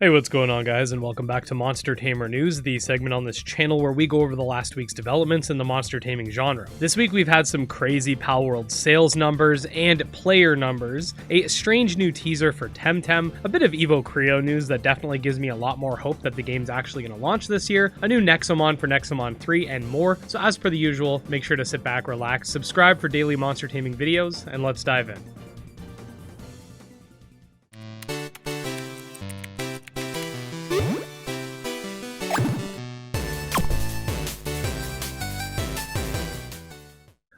Hey, what's going on, guys, and welcome back to Monster Tamer News, the segment on this channel where we go over the last week's developments in the monster taming genre. This week we've had some crazy Palworld sales numbers and player numbers, a strange new teaser for Temtem, a bit of EvoCreo news that definitely gives me a lot more hope that the game's actually going to launch this year, a new Nexomon for Nexomon 3, and more. So as per the usual, make sure to sit back, relax, subscribe for daily monster taming videos, and let's dive in.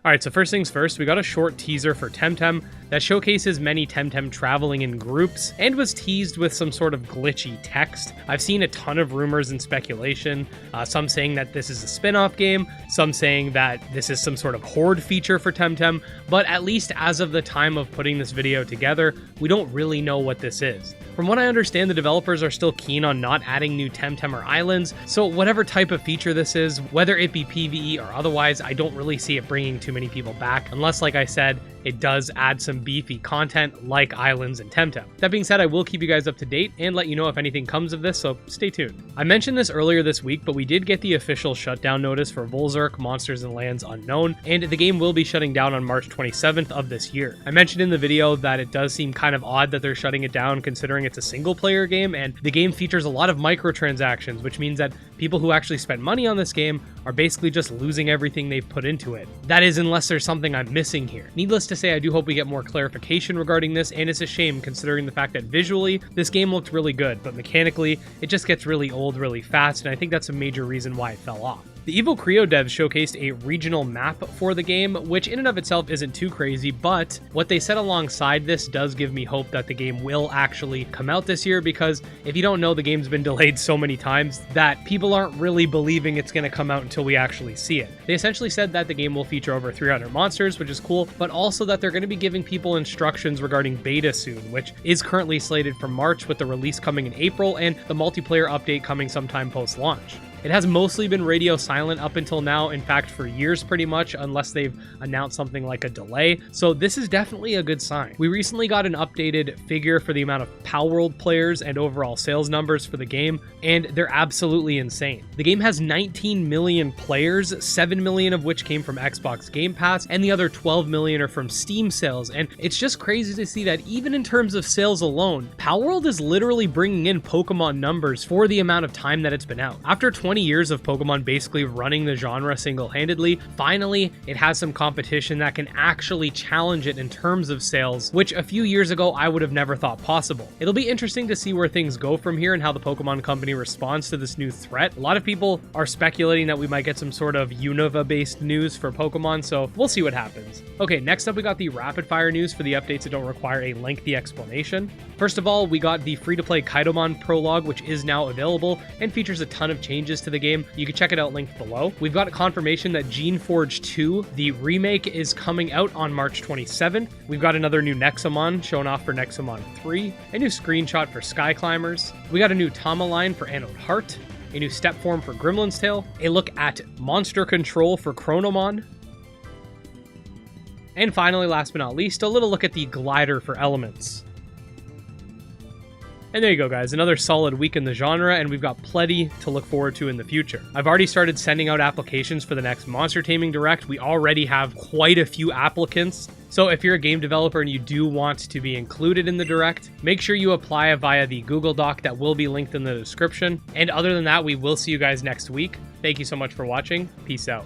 Alright, so first things first, we got a short teaser for Temtem that showcases many Temtem traveling in groups and was teased with some sort of glitchy text. I've seen a ton of rumors and speculation, some saying that this is a spin-off game, some saying that this is some sort of horde feature for Temtem, but at least as of the time of putting this video together, we don't really know what this is. From what I understand, the developers are still keen on not adding new Temtem or islands, so whatever type of feature this is, whether it be PvE or otherwise, I don't really see it bringing too many people back, unless, like I said, it does add some beefy content like islands and Temtem. That being said, I will keep you guys up to date and let you know if anything comes of this, so stay tuned. I mentioned this earlier this week, but we did get the official shutdown notice for Volzerk, Monsters and Lands Unknown, and the game will be shutting down on March 27th of this year. I mentioned in the video that it does seem kind of odd that they're shutting it down considering it's a single-player game, and the game features a lot of microtransactions, which means that people who actually spent money on this game are basically just losing everything they've put into it. That is, unless there's something I'm missing here. Needless to say, I do hope we get more clarification regarding this, and it's a shame considering the fact that visually, this game looked really good, but mechanically, it just gets really old really fast, and I think that's a major reason why it fell off. The EvoCreo devs showcased a regional map for the game, which in and of itself isn't too crazy, but what they said alongside this does give me hope that the game will actually come out this year, because if you don't know, the game's been delayed so many times that people aren't really believing it's going to come out until we actually see it. They essentially said that the game will feature over 300 monsters, which is cool, but also that they're going to be giving people instructions regarding beta soon, which is currently slated for March with the release coming in April and the multiplayer update coming sometime post-launch. It has mostly been radio silent up until now, in fact for years pretty much, unless they've announced something like a delay, so this is definitely a good sign. We recently got an updated figure for the amount of Palworld players and overall sales numbers for the game, and they're absolutely insane. The game has 19 million players, 7 million of which came from Xbox Game Pass, and the other 12 million are from Steam sales, and it's just crazy to see that even in terms of sales alone, Palworld is literally bringing in Pokemon numbers for the amount of time that it's been out. After 20 years of Pokemon basically running the genre single-handedly, finally it has some competition that can actually challenge it in terms of sales, which a few years ago I would have never thought possible. It'll be interesting to see where things go from here and how the Pokemon Company responds to this new threat. A lot of people are speculating that we might get some sort of Unova-based news for Pokemon, so we'll see what happens. Okay, next up we got the rapid-fire news for the updates that don't require a lengthy explanation. First of all, we got the free-to-play Kadomon Prologue, which is now available and features a ton of changes to the game. You can check it out linked below. We've got a confirmation that Geneforge 2, the remake, is coming out on March 27th. We've got another new Nexomon shown off for Nexomon 3, a new screenshot for Sky Climbers. We got a new Tama line for Anode Heart, a new step form for Gremlin's Tail, a look at monster control for Coromon, and finally, last but not least, a little look at the glider for Elements. And there you go, guys, another solid week in the genre, and we've got plenty to look forward to in the future. I've already started sending out applications for the next Monster Taming Direct. We already have quite a few applicants, so if you're a game developer and you do want to be included in the Direct, make sure you apply via the Google Doc that will be linked in the description. And other than that, we will see you guys next week. Thank you so much for watching. Peace out.